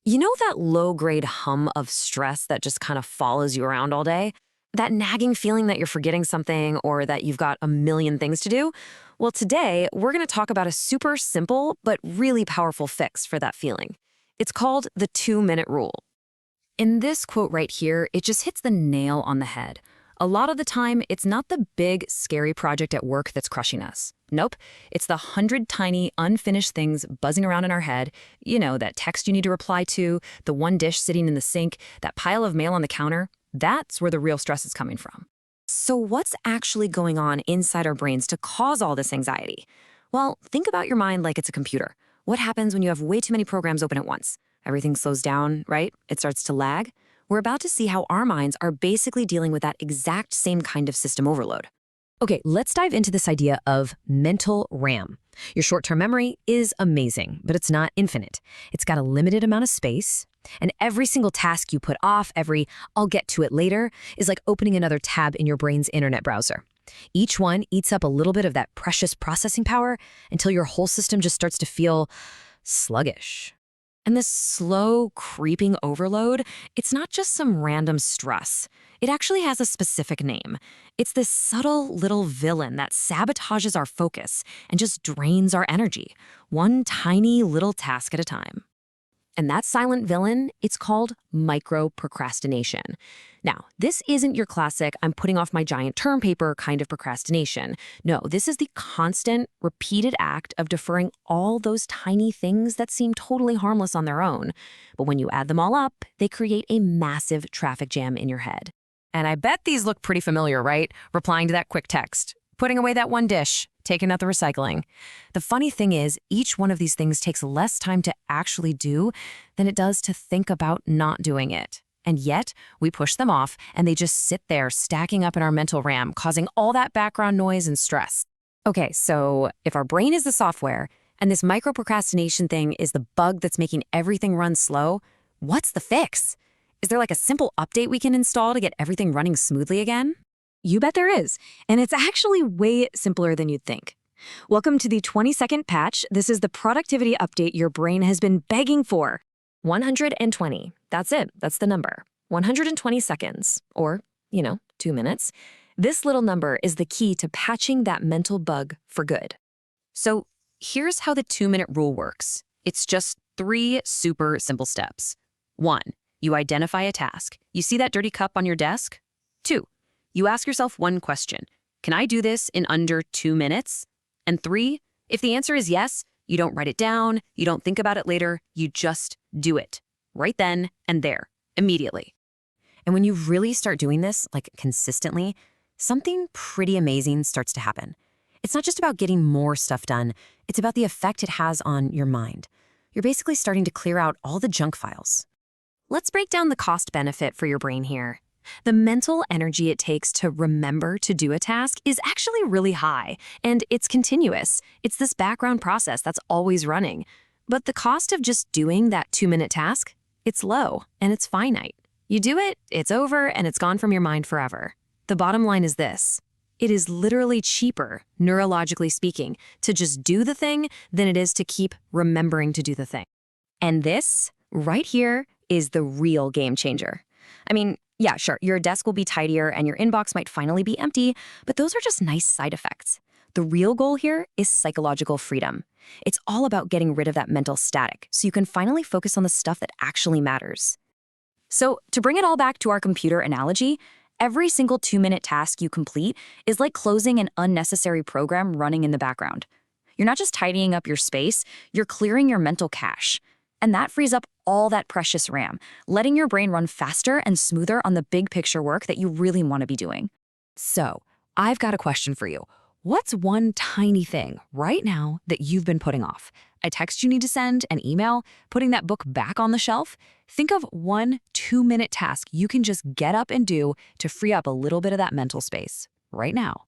You know that low-grade hum of stress that just kind of follows you around all day? That nagging feeling that you're forgetting something or that you've got a million things to do? Well, today we're going to talk about a super simple but really powerful fix for that feeling. It's called the 2-minute rule. In this quote right here, it just hits the nail on the head. A lot of the time, it's not the big, scary project at work that's crushing us. Nope, it's the 100 tiny, unfinished things buzzing around in our head. You know, that text you need to reply to, the one dish sitting in the sink, that pile of mail on the counter. That's where the real stress is coming from. So what's actually going on inside our brains to cause all this anxiety? Well, think about your mind like it's a computer. What happens when you have way too many programs open at once? Everything slows down, right? It starts to lag. We're about to see how our minds are basically dealing with that exact same kind of system overload. Okay, let's dive into this idea of mental RAM. Your short-term memory is amazing, but it's not infinite. It's got a limited amount of space, and every single task you put off, every "I'll get to it later," is like opening another tab in your brain's internet browser. Each one eats up a little bit of that precious processing power until your whole system just starts to feel sluggish. And this slow, creeping overload, it's not just some random stress. It actually has a specific name. It's this subtle little villain that sabotages our focus and just drains our energy, one tiny little task at a time. And that silent villain, it's called micro-procrastination. Now, this isn't your classic, I'm putting off my giant term paper kind of procrastination. No, this is the constant, repeated act of deferring all those tiny things that seem totally harmless on their own. But when you add them all up, they create a massive traffic jam in your head. And I bet these look pretty familiar, right? Replying to that quick text, putting away that one dish, taking out the recycling. The funny thing is, each one of these things takes less time to actually do than it does to think about not doing it. And yet, we push them off, and they just sit there stacking up in our mental RAM, causing all that background noise and stress. Okay, so if our brain is the software, and this micro-procrastination thing is the bug that's making everything run slow, what's the fix? Is there like a simple update we can install to get everything running smoothly again? You bet there is, and it's actually way simpler than you'd think. Welcome to the 20-second patch. This is the productivity update your brain has been begging for. 120. That's it. That's the number. 120 seconds, or, 2 minutes. This little number is the key to patching that mental bug for good. So here's how the 2-minute rule works. It's just 3 super simple steps. 1, you identify a task. You see that dirty cup on your desk? 2, you ask yourself one question. Can I do this in under 2 minutes? And 3, if the answer is yes, you don't write it down, you don't think about it later, you just do it. Right then and there, immediately. And when you really start doing this, like consistently, something pretty amazing starts to happen. It's not just about getting more stuff done, it's about the effect it has on your mind. You're basically starting to clear out all the junk files. Let's break down the cost benefit for your brain here. The mental energy it takes to remember to do a task is actually really high, and it's continuous. It's this background process that's always running. But the cost of just doing that 2-minute task, it's low, and it's finite. You do it, it's over, and it's gone from your mind forever. The bottom line is this. It is literally cheaper, neurologically speaking, to just do the thing than it is to keep remembering to do the thing. And this, right here, is the real game changer. I mean, yeah, sure, your desk will be tidier and your inbox might finally be empty, but those are just nice side effects. The real goal here is psychological freedom. It's all about getting rid of that mental static so you can finally focus on the stuff that actually matters. So to bring it all back to our computer analogy, every single 2-minute task you complete is like closing an unnecessary program running in the background. You're not just tidying up your space, you're clearing your mental cache. And that frees up all that precious RAM, letting your brain run faster and smoother on the big picture work that you really want to be doing. So, I've got a question for you. What's one tiny thing right now that you've been putting off? A text you need to send, an email, putting that book back on the shelf? Think of one 2-minute task you can just get up and do to free up a little bit of that mental space right now.